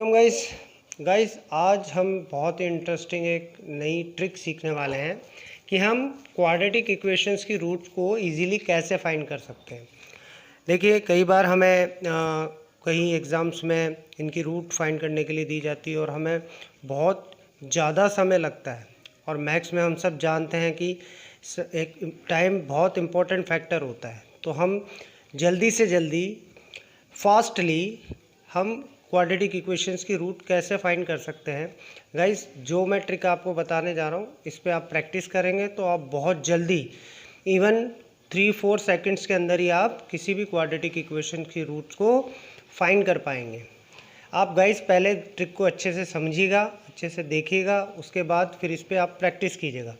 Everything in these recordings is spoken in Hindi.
हम गाइस गाइस आज हम बहुत ही इंटरेस्टिंग एक नई ट्रिक सीखने वाले हैं कि हम क्वाड्रेटिक इक्वेशंस की रूट्स को इजीली कैसे फाइंड कर सकते हैं। देखिए, कई बार हमें कहीं एग्ज़ाम्स में इनकी रूट फाइंड करने के लिए दी जाती है और हमें बहुत ज़्यादा समय लगता है। और मैथ्स में हम सब जानते हैं कि एक टाइम बहुत इम्पोर्टेंट फैक्टर होता है, तो हम जल्दी से जल्दी फास्टली हम क्वाड्रेटिक इक्वेशंस की रूट कैसे फाइंड कर सकते हैं। गाइस, जो मैं ट्रिक आपको बताने जा रहा हूँ, इस पे आप प्रैक्टिस करेंगे तो आप बहुत जल्दी इवन 3-4 सेकंड्स के अंदर ही आप किसी भी क्वाड्रेटिक इक्वेशन की रूट्स को फाइंड कर पाएंगे। आप गाइस पहले ट्रिक को अच्छे से समझिएगा, अच्छे से देखिएगा, उसके बाद फिर इस पर आप प्रैक्टिस कीजिएगा।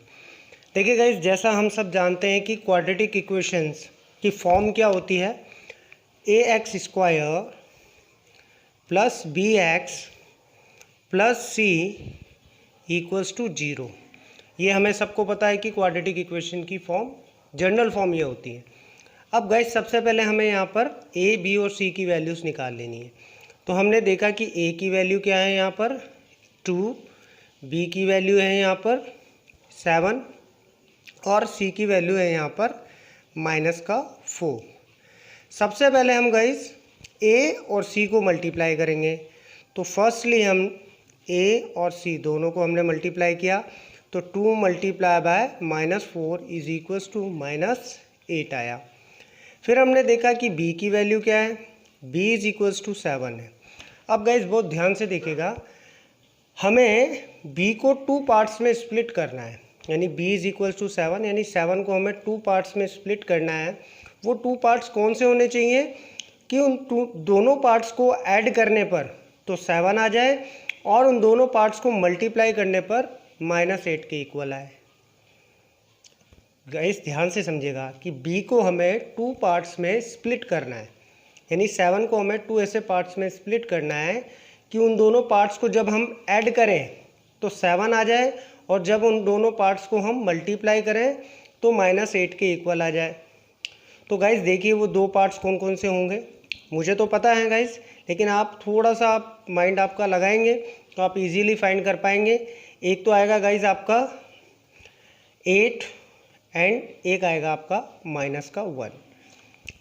देखिए गाइस, जैसा हम सब जानते हैं कि क्वाड्रेटिक इक्वेशंस की फॉर्म क्या होती है, ax² plus bx plus c equals to 0। ये हमें सबको पता है कि क्वाड्रेटिक इक्वेशन की फॉर्म, जनरल फॉर्म ये होती है। अब गाइस, सबसे पहले हमें यहाँ पर a, b और c की वैल्यूज़ निकाल लेनी है। तो हमने देखा कि a की वैल्यू क्या है यहाँ पर 2, b की वैल्यू है यहाँ पर 7 और c की वैल्यू है यहाँ पर -4। सबसे पहले हम गाइस a और c को मल्टीप्लाई करेंगे। तो फर्स्टली हम a और c दोनों को हमने मल्टीप्लाई किया, तो 2 multiply by -4 is equals to -8 आया। फिर हमने देखा कि b की वैल्यू क्या है, b इज इक्वल्स टू 7 है। अब गाइस बहुत ध्यान से देखिएगा, हमें b को 2 पार्ट्स में स्प्लिट करना है, यानी b इज इक्वल्स टू 7, यानी 7 को हमें 2 पार्ट्स में स्प्लिट करना है। वो 2 पार्ट्स कौन से होने चाहिए कि उन दोनों पार्ट्स को ऐड करने पर तो 7 आ जाए और उन दोनों पार्ट्स को मल्टीप्लाई करने पर -8 के इक्वल आए। गाइस ध्यान से समझिएगा कि b को हमें 2 पार्ट्स में स्प्लिट करना है, यानी 7 को हमें 2 ऐसे पार्ट्स में स्प्लिट करना है कि उन दोनों पार्ट्स को जब हम ऐड करें तो 7 आ जाए और जब उन दोनों पार्ट्स को हम मल्टीप्लाई करें तो -8 के इक्वल आ जाए। तो गाइस देखिए, वो 2 पार्ट्स कौन कौन से होंगे, मुझे तो पता है गाइस, लेकिन आप थोड़ा सा माइंड आपका लगाएंगे तो आप इजीली फाइंड कर पाएंगे। एक तो आएगा गाइस आपका 8 एंड एक आएगा आपका -1।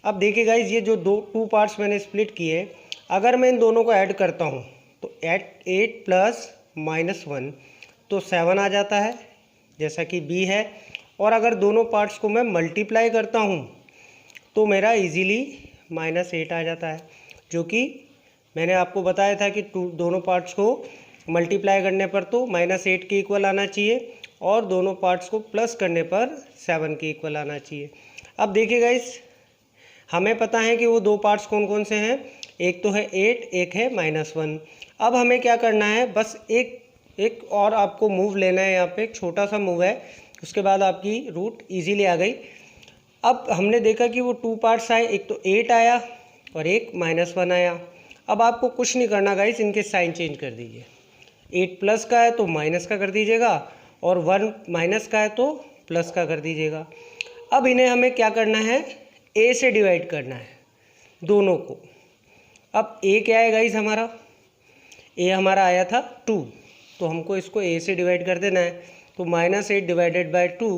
अब देखिए गाइस, ये जो 2 पार्ट्स मैंने स्प्लिट किए, अगर मैं इन दोनों को ऐड करता हूँ तो 8 प्लस -1 तो 7 आ जाता है, जैसा कि b है। और अगर दोनों पार्ट्स को मैं मल्टीप्लाई करता हूँ तो मेरा इजीली -8 आ जाता है, जो कि मैंने आपको बताया था कि दोनों पार्ट्स को मल्टीप्लाई करने पर तो -8 के इक्वल आना चाहिए और दोनों पार्ट्स को प्लस करने पर 7 के इक्वल आना चाहिए। अब देखिए गाइस, हमें पता है कि वो 2 पार्ट्स कौन कौन से हैं, एक तो है 8, एक है -1। अब हमें क्या करना है, बस एक और आपको मूव लेना है, यहाँ पे एक छोटा सा मूव है, उसके बाद आपकी रूट ईजीली आ गई। अब हमने देखा कि वो 2 पार्ट्स आए, एक तो 8 आया और एक -1 आया। अब आपको कुछ नहीं करना गाइस, इनके साइन चेंज कर दीजिए। 8 प्लस का है तो माइनस का कर दीजिएगा और 1 माइनस का है तो प्लस का कर दीजिएगा। अब इन्हें हमें क्या करना है, a से डिवाइड करना है दोनों को। अब a क्या है गाइस, हमारा a हमारा आया था 2, तो हमको इसको a से डिवाइड कर देना है। तो -8 divided by 2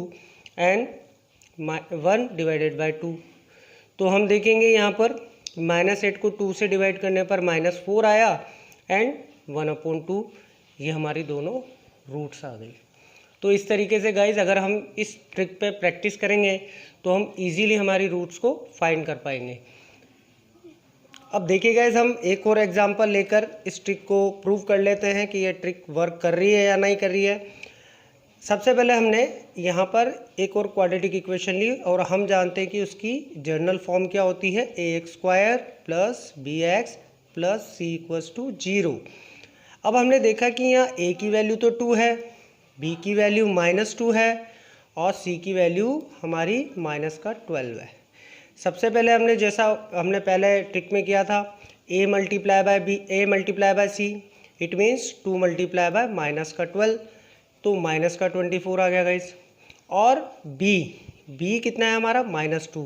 and 1 divided by 2। तो हम देखेंगे यहाँ पर -8 को 2 से डिवाइड करने पर -4 आया एंड 1/2, ये हमारी दोनों रूट्स आ गई। तो इस तरीके से गाइज, अगर हम इस ट्रिक पे प्रैक्टिस करेंगे तो हम इजीली हमारी रूट्स को फाइंड कर पाएंगे। अब देखिए गाइज, हम एक और एग्जांपल लेकर इस ट्रिक को प्रूव कर लेते हैं कि ये ट्रिक वर्क कर रही है या नहीं कर रही है। सबसे पहले हमने यहाँ पर एक और क्वाड्रेटिक इक्वेशन ली और हम जानते हैं कि उसकी जनरल फॉर्म क्या होती है, ax² plus bx plus c equals to 0। अब हमने देखा कि यहाँ a की वैल्यू तो 2 है, b की वैल्यू -2 है और c की वैल्यू हमारी -12 है। सबसे पहले हमने, जैसा हमने पहले ट्रिक में किया था, a multiply by c, it means 2 multiply bye -12, तो -24 आ गया गाइस। और b कितना है हमारा, -2।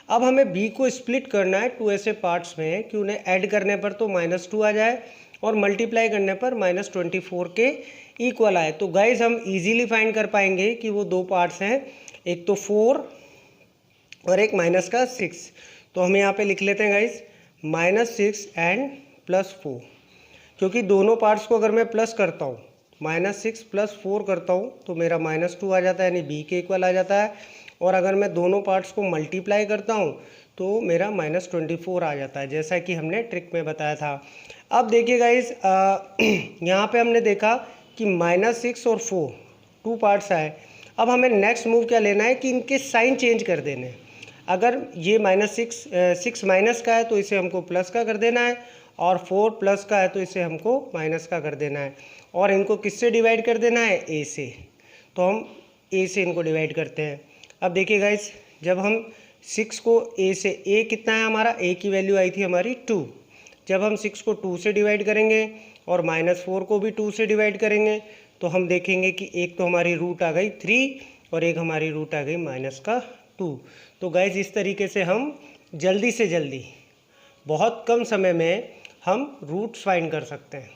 अब हमें b को स्प्लिट करना है 2 ऐसे पार्ट्स में कि उन्हें ऐड करने पर तो -2 आ जाए और मल्टीप्लाई करने पर -24 के इक्वल आए। तो गाइज हम इजीली फाइंड कर पाएंगे कि वो दो पार्ट्स हैं, एक तो 4 और एक -6। तो हम यहाँ पे लिख लेते हैं गाइज -6 एंड +4, क्योंकि दोनों पार्ट्स को अगर मैं प्लस करता हूँ, -6 + 4 करता हूँ तो मेरा -2 आ जाता है, यानी बी के इक्वल आ जाता है। और अगर मैं दोनों पार्ट्स को मल्टीप्लाई करता हूँ तो मेरा -24 आ जाता है, जैसा कि हमने ट्रिक में बताया था। अब देखिए गाइज, यहाँ पे हमने देखा कि -6 और 4 टू पार्ट्स आए। अब हमें नेक्स्ट मूव क्या लेना है कि इनके साइन चेंज कर देने हैं। अगर ये -6 माइनस का है तो इसे हमको प्लस का कर देना है, और 4 प्लस का है तो इसे हमको माइनस का कर देना है। और इनको किससे डिवाइड कर देना है? ए से। तो हम ए से इनको डिवाइड करते हैं। अब देखिए गाइस, जब हम 6 को ए से, ए कितना है हमारा? ए की वैल्यू आई थी हमारी 2। जब हम 6 को 2 से डिवाइड करेंगे और -4 को भी 2 से डिवाइड करेंगे तो हम देखेंगे कि एक तो हमारी रूट आ गई 3 और एक हमारी रूट आ गई -2। तो गाइस इस तरीके से हम जल्दी से जल्दी बहुत कम समय में हम रूट्स फाइंड कर सकते हैं।